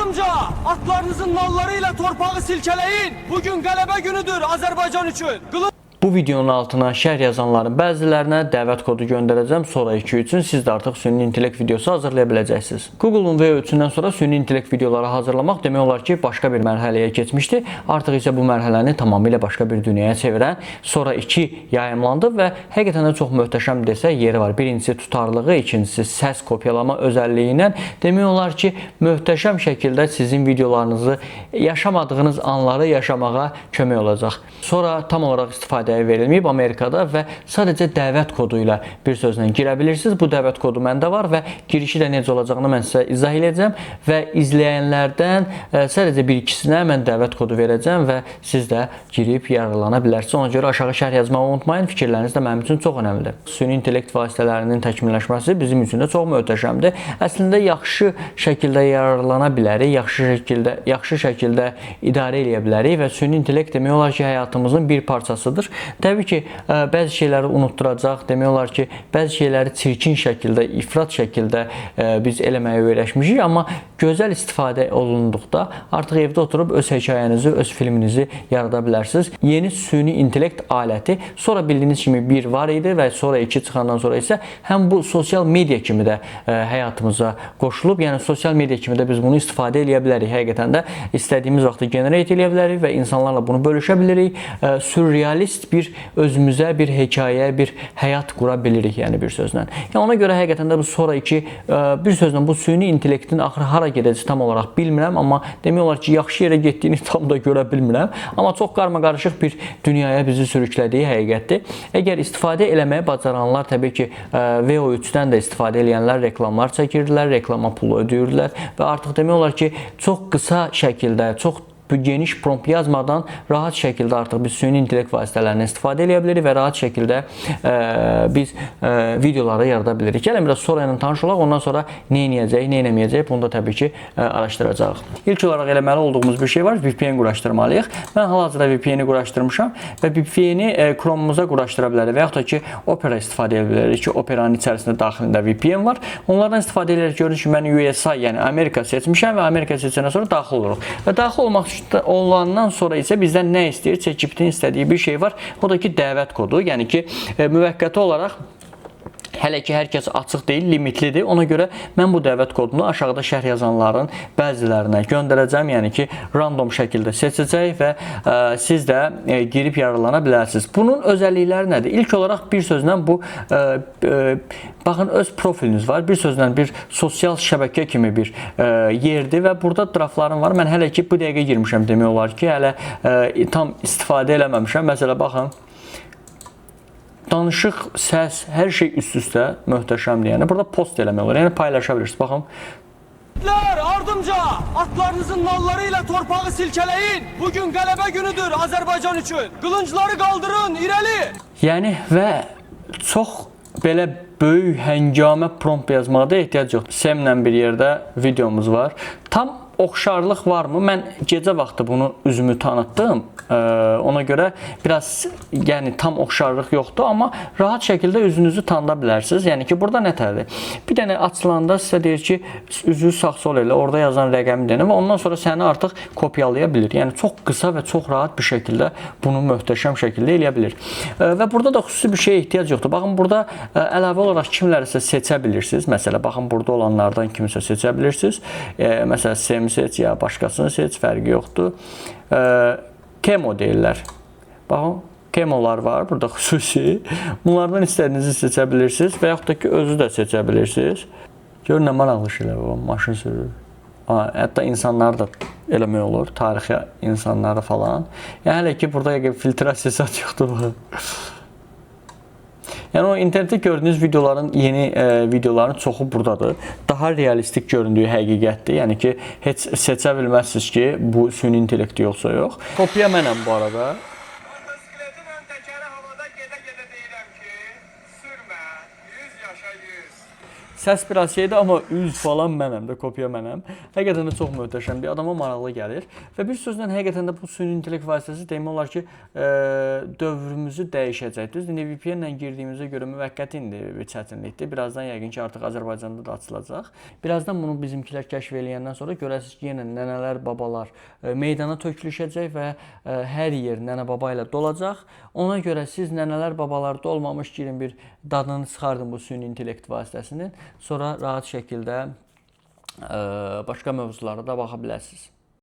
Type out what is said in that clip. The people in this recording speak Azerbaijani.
Ardımca atlarınızın nallarıyla torpağı silkeleyin. Bugün qələbə günüdür Azərbaycan üçün. Bu videonun altına şərh yazanların bəzilərinə dəvət kodu göndərəcəm. Sonraki üçün siz də artıq süni intellekt videosu hazırlaya biləcəksiniz. Google'un VO3-dən sonra süni intellekt videoları hazırlamaq demək olar ki, başqa bir mərhələyə keçmişdi. Artıq isə bu mərhələni tamamilə başqa bir dünyaya çevirən sonra 2 yayımlandı və həqiqətən də çox möhtəşəm desək yeri var. Birincisi tutarlığı, ikincisi səs kopyalama özəlliyi ilə demək olar ki, möhtəşəm şəkildə sizin videolarınızı yaşamadığınız anları yaşamağa kömək olacaq. Sonra tam olaraq istifadəyə verilməyib Amerikada və sadəcə dəvət kodu ilə bir sözlə girə bilirsiniz. Bu dəvət kodu məndə var və girişi də necə olacağını mən sizə izah edəcəm və izləyənlərdən sadəcə bir-ikisinə mən dəvət kodu verəcəm və siz də girib yararlana bilərsiniz. Ona görə aşağı şərh yazmağı unutmayın. Fikirləriniz də mənim üçün çox önəmlidir. Süni intellekt vasitələrinin təkmilləşməsi bizim üçün də çox möhtəşəmdir. Əslində yaxşı şəkildə yararlana bilərik, yaxşı şəkildə idarə edə bilərik və süni intellekt demək olar ki, həyatımızın bir parçasıdır. Təbii ki, bəzi şeyləri unutturacaq, demək olar ki, bəzi şeyləri çirkin şəkildə, ifrat şəkildə biz eləməyə öyrəşmişik, amma gözəl istifadə olunduqda artıq evdə oturub öz hekayənizi, öz filminizi yarada bilərsiniz. Yeni süni intellekt aləti sonra bildiyiniz kimi 1 var idi və sonra 2 çıxandan sonra isə həm bu sosial media kimi də həyatımıza qoşulub, yəni sosial media kimi də biz bunu istifadə edə bilərik. Həqiqətən də istədiyimiz vaxtda generate edə bilərik və insanlarla bunu bölüşə bilərik. Sürrealist bir özümüzə bir hekayə, bir həyat qura bilirik, yəni bir sözlə. Yəni ona görə həqiqətən də bu sonraki bir sözlə bu süni intellektin axırı hara gedəcək tam olaraq bilmirəm, amma demək olar ki, yaxşı yerə getdiyini tam da görə bilmirəm, amma çox qarmaqarışıq bir dünyaya bizi sürüklədiyi həqiqətdir. Əgər istifadə eləməyi bacaranlar təbii ki, VO3-dən də istifadə edənlər reklamlar çəkirdilər, reklama pulu ödəyirdilər və artıq demək olar ki, çox qısa şəkildə, çox geniş prompt yazmadan rahat şəkildə artıq biz süni intellekt vasitələrindən istifadə edə bilirik və rahat şəkildə biz videoları yarada bilirik. Gəlin biraz sonra ilə tanış olaq, ondan sonra nə edəcəyik, nə etməyəcəyik, bunu da təbii ki araşdıracağıq. İlk olaraq eləməli olduğumuz bir şey var, VPN quraşdırmalıyıq. Mən hal-hazırda VPN-i quraşdırmışam və VPN-i Chrome-umuza quraşdıra bilərik və yaxud da ki, Opera istifadə edə bilərik ki, Operanın içərisində daxilində VPN var. Onlardan istifadə edərək görürük ki, mən USA, yəni Amerika seçmişəm və Amerika seçəndən sonra daxil oluruq. Və daxil olmaq olandan sonra isə bizdən nə istəyir? ChatGPT-nin istədiyi bir şey var. O da ki, dəvət kodu. Yəni ki, müvəqqəti olaraq hələ ki, hər kəs açıq deyil, limitlidir. Ona görə mən bu dəvət kodunu aşağıda şərh yazanların bəzilərinə göndərəcəm. Yəni ki, random şəkildə seçəcək və siz də girib yararlana bilərsiniz. Bunun özəllikləri nədir? İlk olaraq bir sözlə bu, baxın, öz profiliniz var. Bir sözlə bir sosial şəbəkə kimi bir yerdir və burada draflarım var. Mən hələ ki, bu dəqiqə girmişəm demək olar ki, hələ tam istifadə eləməmişəm. Məsələn, baxın. Danışıq, səs, hər şey üst-üstə möhtəşəmdir. Yəni burada post eləmək olur. Yəni paylaşa bilirsiniz. Baxın. Ardımca atlarınızın nallarıyla torpağı silkeleyin. Bugün qələbə günüdür Azərbaycan üçün. Qılıncları qaldırın, irəli. Yəni və çox belə böyük həngamə prompt yazmağa da ehtiyac yoxdur. Semlə bir yerdə videomuz var. Tam oxşarlıq varmı? Mən gecə vaxtı bunu üzümü tanıtdım. Ona görə biraz yəni tam oxşarlıq yoxdur, amma rahat şəkildə üzünüzü tanıda bilərsiniz. Yəni ki, burada nətərdir? Bir dənə açılanda sizə deyir ki, üzü sağ-sol elə, orada yazan rəqəmi denə və ondan sonra səni artıq kopyalaya bilir. Yəni çox qısa və çox rahat bir şəkildə bunu möhtəşəm şəkildə eləyə bilir. Və burada da xüsusi bir şeyə ehtiyac yoxdur. Baxın, burada əlavə olaraq kimlərisə seçə bilirsiniz. Məsələn, baxın, burada olanlardan kimisə seçə bilirsiniz. Məsələn, Sem'i seç ya başqasını seç, fərqi yoxdur. Kemo deyirlər. Baxın, kemolar var burada xüsusi. Bunlardan istədiyinizi seçə bilirsiniz və yaxud da ki, özü də seçə bilirsiniz. Gör nə maraqlı şeylər var, maşın sürür. Hətta insanları da eləmək olur, tarixi insanları falan. Yəni, hələ ki, burada filtrasiya zat yoxdur. Yəni, o internetdə gördüyünüz videoların, yeni videoların çoxu buradadır. Daha realistik göründüyü həqiqətdir. Yəni ki, heç seçə bilməzsiniz ki, bu süni intellekt yoxsa yox. Kopya mənəm bu arada. Motosikletin ön təkəri havada gedə-gedə deyirəm ki, sürmə, 100 yaşa 100. Səs biraz şeydir, amma üz falan mənəm də, kopya mənəm. Həqiqətən də çox möhtəşəm bir adama maraqlı gəlir. Və bir sözlə həqiqətən də bu süni intellekt vasitəsi demək olar ki, dövrümüzü dəyişəcək. Düzdür, indi VPN-lə girdiyimizə görə müvəqqəti indi bir çətinlikdir. Birazdan yəqin ki, artıq Azərbaycanda da açılacaq. Birazdan bunu bizimkilər kəşf eləyəndən sonra görəsiniz ki, yenə nənələr, babalar meydana tökülüşəcək və hər yer nənə baba ilə dolacaq. Ona görə siz nənələr, babalarda olmamış girin bir dadını çıxardın bu süni intellekt vasitəsinin. Sonra rahat şəkildə başqa mövzulara da baxa bilərsiniz.